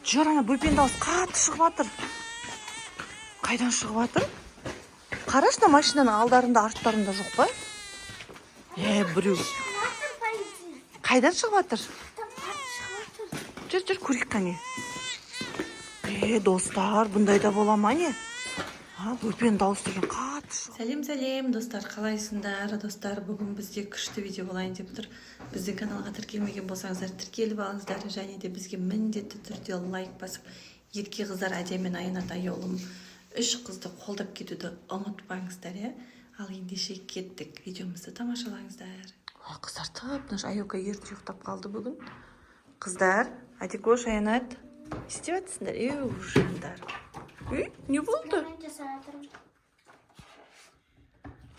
Жүр, ана бөпенің дауысы қатты шығып жатыр. Қайдан шығып жатыр? Қарашна, машинаның алдарында, арттарында жоқ па? Біреу. Қайдан шығып жатыр? Жүр, көрейік қане. Достар, бұндай да бола ма не? Бөпенің дауысы деген қатты шығып. Сәлем, достар, қалайсыңдар? Достар, бүгін бізде күшті видео болайын деп тұр. Біздің каналға тіркелмеген болсаңыздар, тіркеліп алыңыздар, және де бізге міндетті түрде лайк басып, ерке қыздар әдемі Айнат аяулым 3 қызды қолдап кетуді ұмытпаңыздар, Ал ендеше кеттік, видеомызды тамашалаңыздар. Қыздар тып-тыныш, Аюка ерте ұйықтап қалды бүгін. Қыздар, Адикош, Айнат, не істеп жатсыңдар? Жандар. Не болды?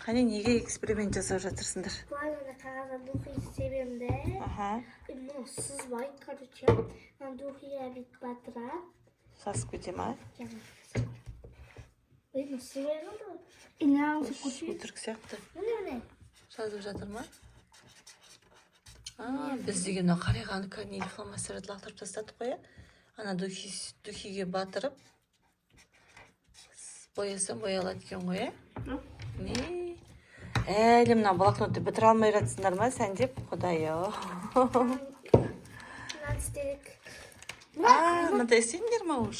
Қане, неге эксперимент жасап жатырсыңдар? Базада қағазда духи себем де. Ну, сызбай, короче. Духиға бит батырап. Сасып кете ма? Ну, себем де. Инаусы көші. Өтірік сияқты. Міне. Жазып жатыр ма? Біз деген қарайғаны кәдімгі фломастерді лақтырып тастадық қой. Ана духиге батырып, боясам боялады екен ғой, Не? Әлі мына блокнотты бітіре алмай жатсыңдар ма, сәндеп? Құдай-ау. Мынандай істеңдер ма уж?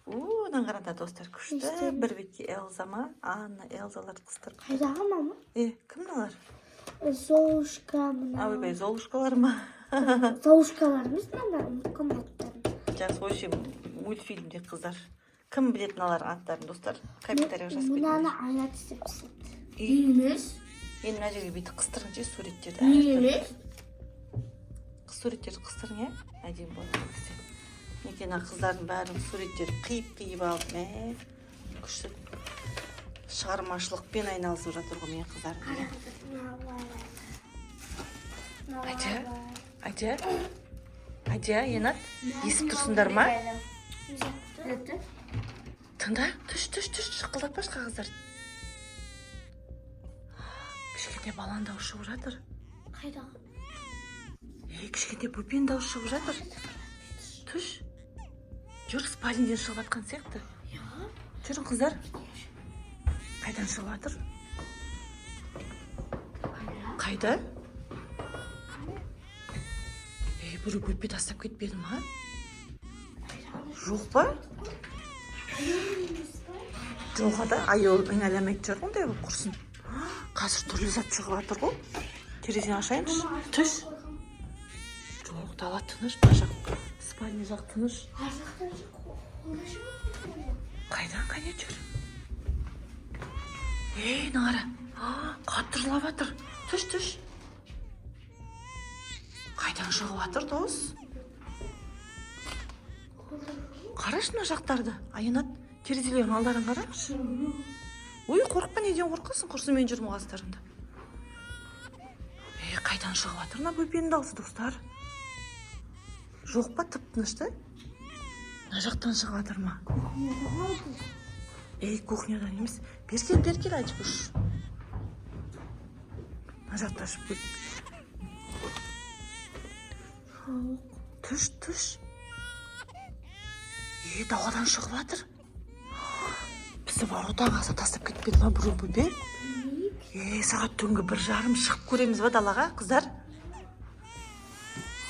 Одан қарада достар күшті. Бір бетке Элза ма? Анна, Элзалар қыстыр. Қайдағы мама? Кім налар? Золушка мына. Ойбай, Золушкалар ма? Золушкалар емес, мына комнаттарын. Жақсы, ойшы мультфильмде қыздар. Кім білетін алар аттарын, достар? Комментария жазып кетіңдер. Мынаны Айнат істеп істепті. Емес. Мен мына жерге бүйтіп қыстырыншы суреттерді. Емес. Суреттерді қыстырын, әдем болды. Некен қыздардың бәрінің суреттері қиып алып, күшті шығармашылықпен айналысып жатыр ғой мен қыздарым. Айда, Енат, есіп тұрсыңдар ма? Тыңда, түш, шықылдатпаш қағыздар. Кішкенде балан дауыс шығып жатыр. Қайдағы? Кішкенде бөпен дауыс шығып жатыр. Түш. Жүр, спальниден шығып жатқан сияқты. Жүрін қыздар. Қайдан шығып жатыр? Қайда? Біреу бөпе тастап кетпеді ма? Жоқ па? Жоқ ада, аяул айналамайды жар ондай болып құрсын. Қазір түрлі зат шығып жатыр ғой. Терезені ашайыншы. Түш. Жоқ, дала тыныш, жақ спальня жақ тыныш. Қайдан қане жүр? Нағара. Қатты жылап жатыр. Түш. Қайдан шығып жатыр дос? Қараш мына жақтарды. Айнат, терезелердің алдарын қараңызшы. Қорықпа, неден қорқасың? Құрсын мен жүрмін қастарында. Қайдан шығып жатыр мына бөпенің дауысы, достар? Жоқ па, тып-тынышты? Мына жақтан шығып жатыр ма? Кухнядан емес. Беркел, Айтқыш. Мына жақта шығып Түш. Дауадан шығып жатыр. Бізді барудан қаса тастап кетпеді ма бұрын бөпе? Сағат түнгі 1:30 шығып көреміз ба далаға, қыздар?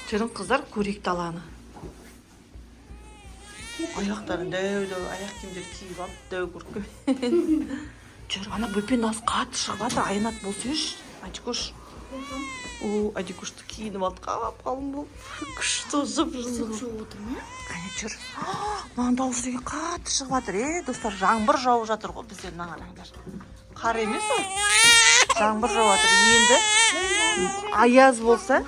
Жүрін қыздар, көрейік даланы. Аяқтарын дәу, аяқ киімдер киіп алып, дәу көріп. Жүр, ана бөпен дауысы қатты шығып жатыр. Айнат болсы үш, Адикош. Адикошты киініп алды, қалың болып. Күшті жып-жып отыр ма? Қане жүр. Маған дауысы деген қатты шығып жатыр. Достар, жаңбыр жауып жатыр ғой біздер, қараңдар. Қар емес ол. Жаңбыр жауып жатыр. Енді аяз болса, мұз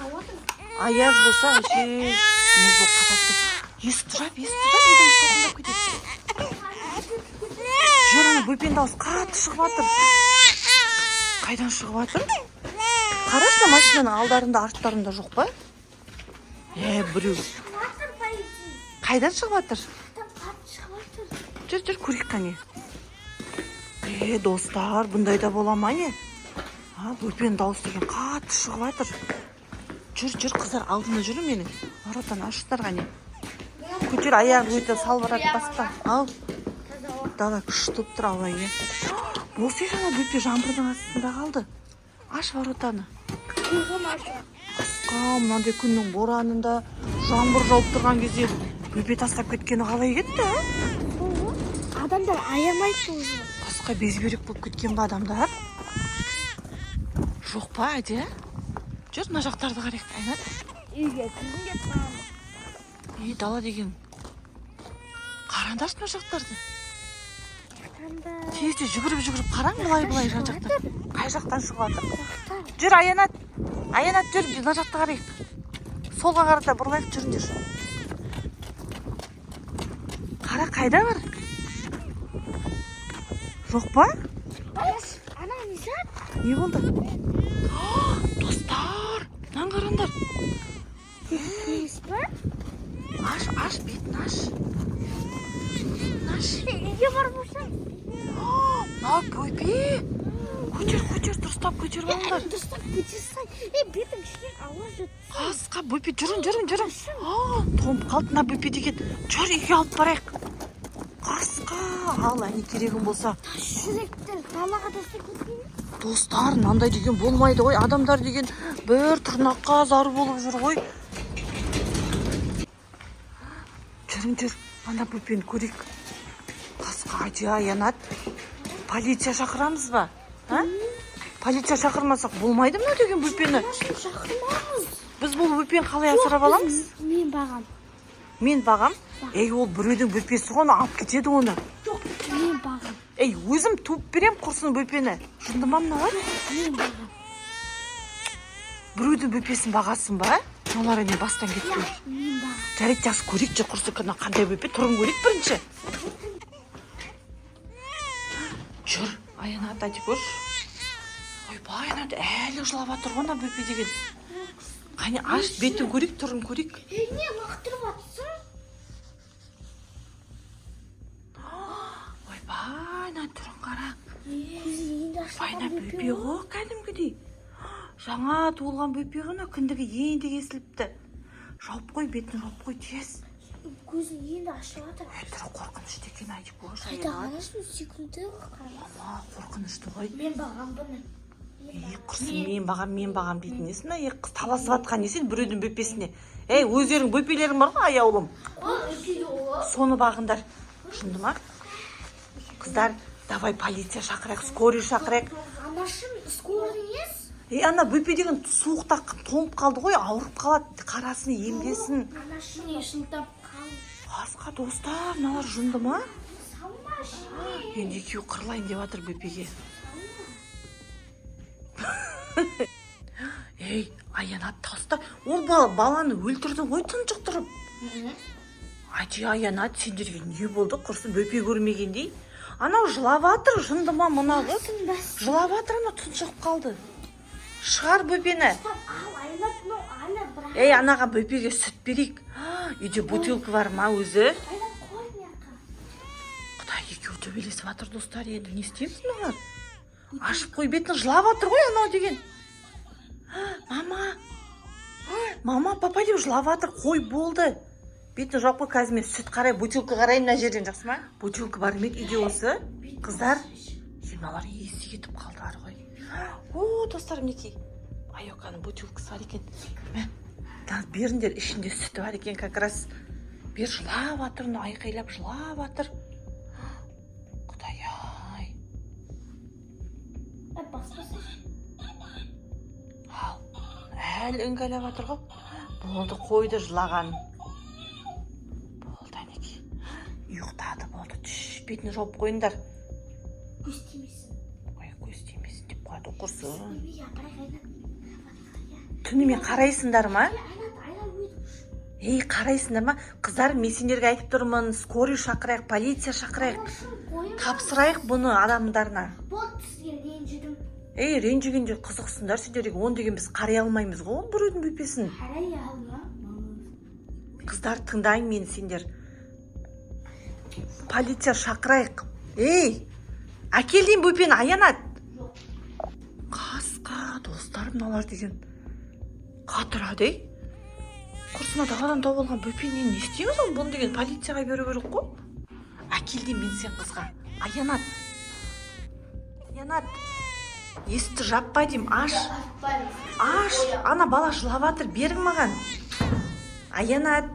болып қатады. Есі тұрап, едім шоқындап кетеді. Жүр, ана бөпен дауысы қатты шығып жатыр. Қайдан шығып жатыр? Қарашна, машинаның алдарында, арттарында жоқ па? Біреу. Қайдан шығып жатыр? Жүр, көрейік қане. Достар, бұндай да бола ма не? Бөпенің дауысы деген қатты шығып жатыр. Жүр, қыздар, алдында жүрі менің. Воротаны ашыңдар қане. көтер аяғын өте салбырат баспа. Ал. Дала күшті тұр алай. Болсы жаңа бөпе жаңбырдың астында қалды. Аш воротаны. Қысқа мынандай күннің боранында жаңбыр жауып тұрған кезде бөпе тастап кеткені қалай кетті? Адамдар аямайды уже. Қысқа безберек болып кеткен ба адамдар? Жоқ па, әде? Жүр, мына жақтарды қарайық, Айнат. Үйге кіргім кеп қалды. Дала деген. Қараңдаршы мына жақтарды. Тезде жүгіріп қараң, былай жан жақтан. Қай жақтан шығып жатыр? Жүр, Аянат. Аянат жүр, мына жақты қарайық. Солға қарата бұрылайық, жүріңдер. Қара, қайда бар? Жоқ па? Ана Низат. Не болды? Достар, мынаны қараңдар. Нес па? Аш, бетін аш. Үйге барып болсам. Мынау бөпе. Көтер, дұрыстап көтеріп алыңдар. Дұрыстап көтерсай. Бетім кішкене ауа жүр. Қасқа бөпе, жүрің. Томып қалды мына бөпе деген. Жүр, үйге алып барайық. Қасқа, ал әне керегім болса. Жүректер далаға тастап кеткен. Достар, мынандай деген болмайды ғой. Адамдар деген бір тырнаққа зар болып жүр ғой. Жүрің, ана бөпені көрейік. Қасқа, Аянат. Полиция шақырамыз ба? Полиция шақырмасақ болмайды ма деген бөпені? Шақырмаңыз. Біз бұл бөпені қалай асырап аламыз? Мен бағам. Мен бағам? Ол біреудің бөпесі ғой, алып кетеді оны. Жоқ, мен бағам. Өзім туып берем құрсын бөпені. Жынды ма мыналар? Мен бағам. Біреудің бөпесін бағасын ба? Олар әне бастан кетті. Мен бағам. Жарайды, жақсы көрейік, құрсын қандай бөпе, тұрын көрейік бірінші. Жүр, Аянат, әді көр. Ойбай, Аянат, әлі жылап атыр ғона бөпе деген. Қане, аш, бетін көрейік, тұрын көрейік. Не лақтырып атсың? Ойбай, Аянат, тұрын қара. Енді ашылған Айна бөпе ғой, кәдімгідей. Жаңа туылған бөпе ғана күндігі енді кесіліпті. Жауып қой, бетін жауып қой, тез. Көзін енді ашып атыр. Түрі қорқынышты екен, әйді көр. Қайда қарасын, секунды қарасын. Қорқынышты ғой. Мен бағам бұны. Құрсын, мен бағам дейтін несін, қыз таласып атқан несін біреудің бөпесіне. Өздерің бөпелерің бар ғой, аяулым. Соны бағындар. Жынды ма? Қыздар, давай полиция шақырайық, скорый шақырайық. Анашым, скорый емес? Ана бөпе деген суықта томып қалды ғой, ауырып қалады, қарасын, емдесін. Анашым не шынтап қалды. Қасқа достар, мыналар жынды ма? Салмаш. Енді екеуі қырылайын деп жатыр бөпеге. Аянат, таста, ол баланы өлтірді ғой тұншықтырып. Аянат, сендерге не болды? Құрсын бөпе көрмегендей. Анау жылап атыр, жынды ма мына қыз? Жылап атыр, ана тұншығып қалды. Шығар бөпені. Анаға бөпеге сүт берейік. Үйде бутылка бар ма өзі? Құдай, екеуі төбелесіп атыр, достар, енді не істейміз мыналар? Ашып қой, бетін жылап атыр ғой анау деген. Мама, папа деп жылап атыр, қой болды. Бетін жауып қой, қазір мен сүт қарай, бутылка қарайын мына жерден, жақсы ма? Бутылка бар ма үйде осы? Қыздар, мыналар есі кетіп қалдылар ғой. Достар, мінекей. Айоканың бутылкасы бар екен. Беріңдер, ішінде сүті бар екен, как раз. Бер жылап атыр, айқайлап жылап атыр. Құдай-ай. Әлі үңгәлеп атыр ғой. Болды, қойды жылаған. Болды, әнеке. Ұйықтады, болды. Бетін жауып қойындар. Көз тимесін. Көз тимесін деп қойды, құрсын. Түнімен қарайсыңдар ма? Қарайсыңдар ма? Қыздар, мен сендерге айтып тұрмын, скорый шақырайық, полиция шақырайық. Тапсырайық бұны адамдарына. Болды, сізге ренжідім. Ренжігенде қызықсыңдар, сендерге он деген біз қарай алмаймыз ғой, біреудің бөпесін. Қарай алма. Қыздар, тыңдайын мені сендер. Полиция шақырайық. Әкелдейін бөпені, Аянат. Қасқа, достар, мыналар деген. Қатырады, құрсына даладан тауып алған бөпені не істейміз ол? Бұны деген полицияға беру керек қой. Әкелдім мен сен қызға. Аянат. Аянат. Есікті жаппа деймін, аш. Аш. Ана бала жылап жатыр, берің маған. Аянат.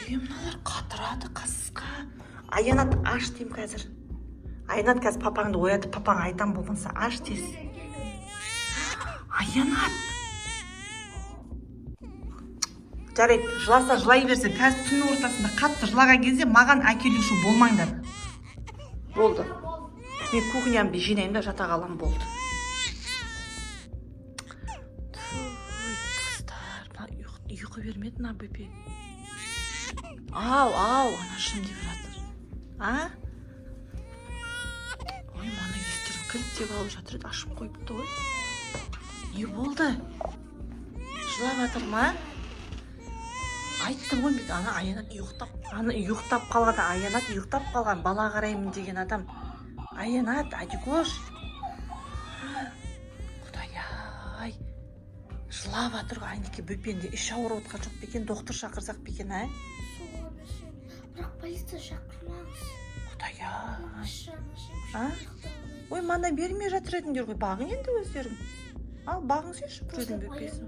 Мыналар қатырады қасқа. Аянат, аш деймін қазір. Аянат, қазір папаңды оятып, папаң айтам болмаса аш тез. Аянат. Жарайды, жыласа жылай берсін. Қазір түн ортасында қатты жылаған кезде маған әкелуші болмаңдар. Болды. Мен кухнямды жинаймын да жата қалам, болды. Достар, ұйқы бермеді мына бөпе. Ау, ана шым деп жатыр. А? Ой, мана естерін кілттеп алып жатыр еді, ашып қойыпты ғой. Не болды? Жылап жатыр ма? Айттым ғой, ана Аянат ұйықтап. Ана ұйықтап қалған, Аянат ұйықтап қалған, бала қараймын деген адам. Аянат, Адикош. Құдай-ай. Жылап жатыр ғой, айнеке бөпенде іш ауырып отқан жоқ бекен, доктор шақырсақ бекен, ә? Бірақ полиция шақырмаңыз. Құдай-ай. Ой, мана бермей жатыр едіңдер ғой, бағың енді өздерің. Ал, бағың сеш, біреудің бөпесін.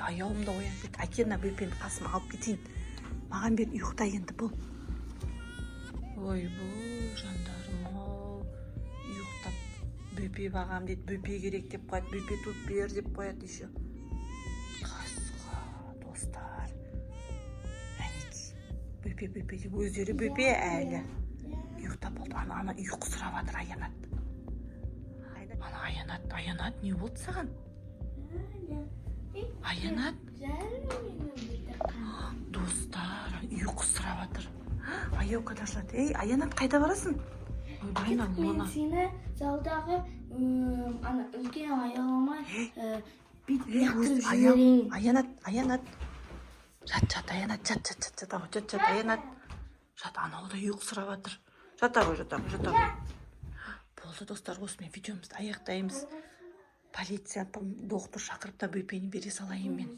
Аяуымда оянып кетті. Әкені бөпені қасыма алып кетейін. Маған бер ұйықта енді бұл. Ой, бұл жандарым ау. Ұйықтап бөпе бағам дейді, бөпе керек деп қояды, бөпе туып бер деп қояды еще. Қасқа, достар. Әнеки, бөпе деп өздері бөпе әлі. Ұйықтап болды, ана ұйқы сұрап жатыр Аянат. Ана Аянат, не болды саған? Аянат? Достар, ұйқы сұрап жатыр. Аяу қадашылады. Ей, Аянат, қайда барасың? Мен сені залдағы үлкен аяламай яқтырып жіберейін. Аянат. Жат, Аянат, жат, Аянат. Жат, анау да ұйқы сұрап жатыр. Жата ғой. Болды, достар, осымен видеомызды аяқтаймыз. Полиция, доктор шақырып та бөпені бере салайын мен.